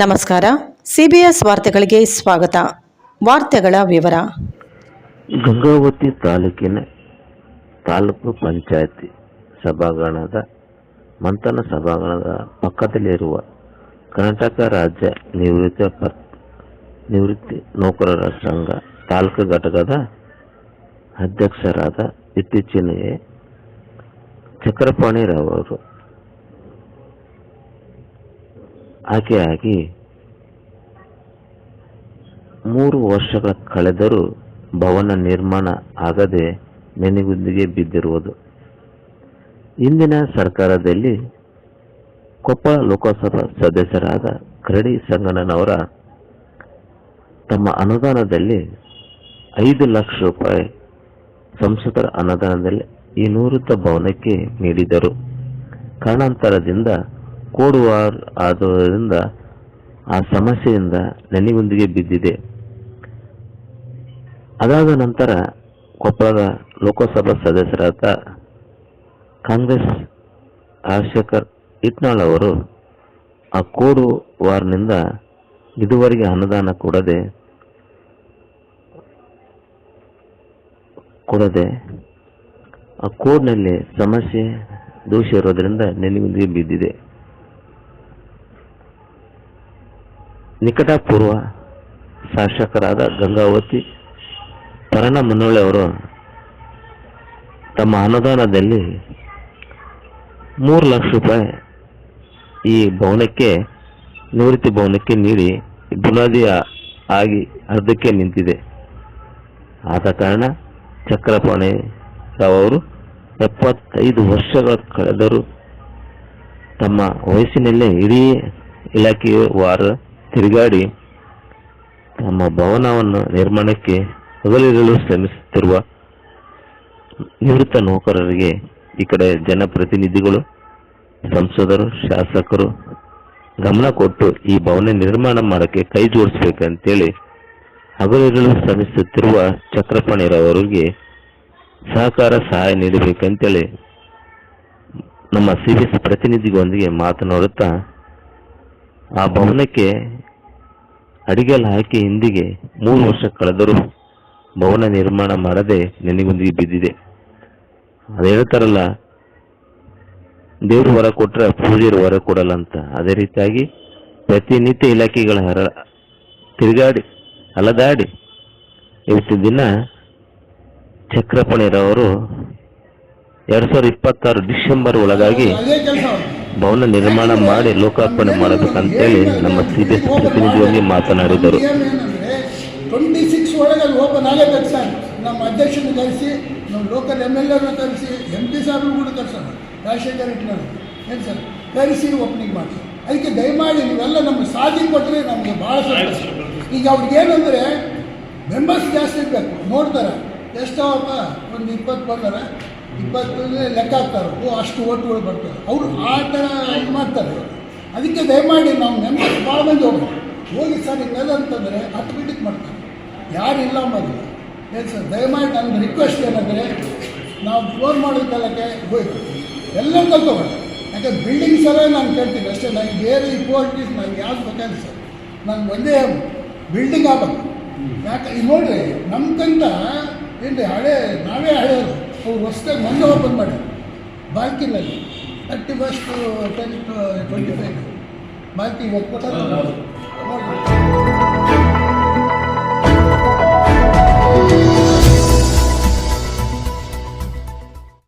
ನಮಸ್ಕಾರ. ಸಿಬಿಎಸ್ ವಾರ್ತೆಗಳಿಗೆ ಸ್ವಾಗತ. ವಾರ್ತೆಗಳ ವಿವರ. ಗಂಗಾವತಿ ತಾಲೂಕಿನ ತಾಲೂಕು ಪಂಚಾಯತಿ ಸಭಾಂಗಣದ ಮಂಥನ ಸಭಾಂಗಣದ ಪಕ್ಕದಲ್ಲಿರುವ ಕರ್ನಾಟಕ ರಾಜ್ಯ ನಿವೃತ್ತಿ ನೌಕರರ ಸಂಘ ತಾಲೂಕು ಘಟಕದ ಅಧ್ಯಕ್ಷರಾದ ಇತ್ತೀಚೆಗೆ ಚಕ್ರಪಾಣಿರವರು ಆಕೆಯಾಗಿ 3 ವರ್ಷಗಳ ಕಳೆದರೂ ಭವನ ನಿರ್ಮಾಣ ಆಗದೆ ನೆನೆಗುಂದಿಗೆ ಬಿದ್ದಿರುವುದು. ಇಂದಿನ ಸರ್ಕಾರದಲ್ಲಿ ಕೊಪ್ಪಳ ಲೋಕಸಭಾ ಸದಸ್ಯರಾದ ಕರಡಿ ಸಂಗಣ್ಣನವರ ತಮ್ಮ ಅನುದಾನದಲ್ಲಿ 5 ಲಕ್ಷ ರೂಪಾಯಿ ಸಂಸದರ ಅನುದಾನದಲ್ಲಿ ಈ ನಿವೃತ್ತ ಭವನಕ್ಕೆ ನೀಡಿದರು. ಕಾರಣಾಂತರದಿಂದ ಕೋಡುವಾರ್ ಆದುದರಿಂದ ಆ ಸಮಸ್ಯೆಯಿಂದ ನೆನೆಗುಂದಿಗೆ ಬಿದ್ದಿದೆ. ಅದಾದ ನಂತರ ಕೊಪ್ಪಳದ ಲೋಕಸಭಾ ಸದಸ್ಯರಾದ ಕಾಂಗ್ರೆಸ್ ರಾಜಶೇಖರ್ ಇಟ್ನಾಳ್ ಅವರು ಆ ಕೋಡುವಾರ್ನಿಂದ ಇದುವರೆಗೆ ಅನುದಾನ ಕೊಡದೆ ಆ ಕೋಡ್ನಲ್ಲಿ ಸಮಸ್ಯೆ ದೋಷ ಇರೋದ್ರಿಂದ ನೆನೆಗುಂದಿಗೆ ಬಿದ್ದಿದೆ. ನಿಕಟಪೂರ್ವ ಶಾಸಕರಾದ ಗಂಗಾವತಿ ಪರಣ ಮುನ್ನೋಳೆ ಅವರು ತಮ್ಮ ಅನುದಾನದಲ್ಲಿ 3 ಲಕ್ಷ ರೂಪಾಯಿ ಈ ಭವನಕ್ಕೆ ನಿವೃತ್ತಿ ಭವನಕ್ಕೆ ನೀಡಿ ಬುನಾದಿ ಆಗಿ ಅರ್ಧಕ್ಕೆ ನಿಂತಿದೆ. ಆದ ಕಾರಣ ಚಕ್ರಪಾಣಿ ಅವರು 75 ವರ್ಷಗಳ ಕಳೆದರೂ ತಮ್ಮ ವಯಸ್ಸಿನಲ್ಲೇ ಇಡೀ ಇಲಾಖೆಯ ವಾರ ತಿರುಗಾಡಿ ತಮ್ಮ ಭವನವನ್ನು ನಿರ್ಮಾಣಕ್ಕೆ ಹಗಲಿರುಳು ಶ್ರಮಿಸುತ್ತಿರುವ ನಿವೃತ್ತ ನೌಕರರಿಗೆ ಈ ಕಡೆ ಜನಪ್ರತಿನಿಧಿಗಳು, ಸಂಸದರು, ಶಾಸಕರು ಗಮನ ಕೊಟ್ಟು ಈ ಭವನ ನಿರ್ಮಾಣ ಮಾಡೋಕ್ಕೆ ಕೈ ಜೋಡಿಸ್ಬೇಕಂತೇಳಿ ಹಗಲಿರುಳು ಶ್ರಮಿಸುತ್ತಿರುವ ಚಕ್ರಪಾಣಿರವರಿಗೆ ಸಹಾಯ ನೀಡಬೇಕಂತೇಳಿ ನಮ್ಮ ಸಿಬಿಎಸ್ ಪ್ರತಿನಿಧಿಗಳೊಂದಿಗೆ ಮಾತನಾಡುತ್ತಾ ಆ ಭವನಕ್ಕೆ ಅಡಿಗೆಲ್ಲ ಹಾಕಿ ಹಿಂದಿಗೆ 3 ವರ್ಷ ಕಳೆದರೂ ಭವನ ನಿರ್ಮಾಣ ಮಾಡದೆ ನೆನೆಗುಂದಿಗೆ ಬಿದ್ದಿದೆ. ಅದು ಹೇಳ್ತಾರಲ್ಲ, ದೇವರು ಹೊರ ಕೊಟ್ರೆ ಪೂಜೆರು ಹೊರ ಕೊಡಲ್ಲ ಅಂತ. ಅದೇ ರೀತಿಯಾಗಿ ಪ್ರತಿನಿತ್ಯ ಇಲಾಖೆಗಳ ತಿರುಗಾಡಿ ಅಲದಾಡಿ ಇವತ್ತು ದಿನ ಚಕ್ರಪಾಣಿರವರು 2026 ಡಿಸೆಂಬರ್ ಒಳಗಾಗಿ ಭವನ ನಿರ್ಮಾಣ ಮಾಡಿ ಲೋಕಾರ್ಪಣೆ ಮಾಡಬೇಕಂತೇಳಿ ನಮ್ಮ ಸಿಬಿಎಸ್ ಪ್ರತಿನಿಧಿಯಲ್ಲಿ ಮಾತನಾಡಿದರು. 26 ಒಳಗೆ ಅಲ್ಲಿ ಓಪನ್ ಆಗಬೇಕು ಸರ್. ನಮ್ಮ ಅಧ್ಯಕ್ಷನ ಕರೆಸಿ, ನಮ್ಮ ಲೋಕಲ್ MLA ಕರೆಸಿ, MP ಸಾರ್ನು ಕೂಡ ಕರ್ಸೋಣ, ರಾಜಶೇಖರ್ ಇಟ್ನಾಳ್ ಏನು ಸರ್ ಕರೆಸಿ ಓಪನಿಂಗ್ ಮಾಡಿ. ಅದಕ್ಕೆ ದಯಮಾಡಿ ನೀವೆಲ್ಲ ನಮ್ಗೆ ಸಾಧಿ ಕೊಟ್ಟರೆ ನಮಗೆ ಭಾಳ ಸಂತೋಷ. ಈಗ ಅವ್ರಿಗೆ ಏನಂದರೆ ಮೆಂಬರ್ಸ್ ಜಾಸ್ತಿ ಇರಬೇಕು, ನೋಡ್ತಾರೆ ಎಷ್ಟವಪ್ಪ ಒಂದು 20 ಬಂದರೆ 20 ಲೆಕ್ಕ ಹಾಕ್ತಾರೆ, ಅಷ್ಟು ಓಟುಗಳು ಬರ್ತಾರೆ, ಅವರು ಆ ಥರ ಇದು ಮಾಡ್ತಾರೆ. ಅದಕ್ಕೆ ದಯಮಾಡಿ ನಾವು ಮೆಂಬರ್ಸ್ ಭಾಳ ಮಂದಿ ಹೋಗಿ ಸರ್ ಹಿಂಗೆಲ್ಲ ಅಂತಂದರೆ 10 ಗಂಟೆಗೆ ಮಾಡ್ತಾರೆ, ಯಾರು ಇಲ್ಲ ಅಂಬೋದಿಲ್ಲ ಏನು ಸರ್. ದಯಮಾಡಿ ನನ್ನ ರಿಕ್ವೆಸ್ಟ್ ಏನಂದರೆ ನಾವು ಫೋನ್ ಮಾಡೋದು ಕಾಲಕ್ಕೆ ಹೋಯ್ತು ಎಲ್ಲರೂ ಕಲ್ತ್ಕೋಬೇಡ. ಯಾಕೆ ಬಿಲ್ಡಿಂಗ್ಸ್ ಎಲ್ಲ ನಾನು ಕೇಳ್ತೀನಿ ಅಷ್ಟೇ, ನನಗೆ ಬೇರೆ ಇಂಪಾರ್ಟೆಂಟ್ ನನಗೆ ಯಾವ್ದು ಬೇಕಾದ್ರೆ ಸರ್, ನನಗೆ ಒಂದೇ ಬಿಲ್ಡಿಂಗ್ ಆಗಬೇಕು. ಯಾಕೆ ಈಗ ನೋಡಿರಿ ನಮ್ಗಂತ ಏನು ರೀ ನಾವೇ ಹಳೆಯರು, ಅವ್ರು ಹೊಸದಾಗಿ ಮೊನ್ನೆ ಓಪನ್ ಮಾಡಿ ಬಾಲ್ಕಿನಲ್ಲಿ 31st 2025 ಬಾಲ್ಕಿ ಇವಾಗ ಕೊಟ್ಟ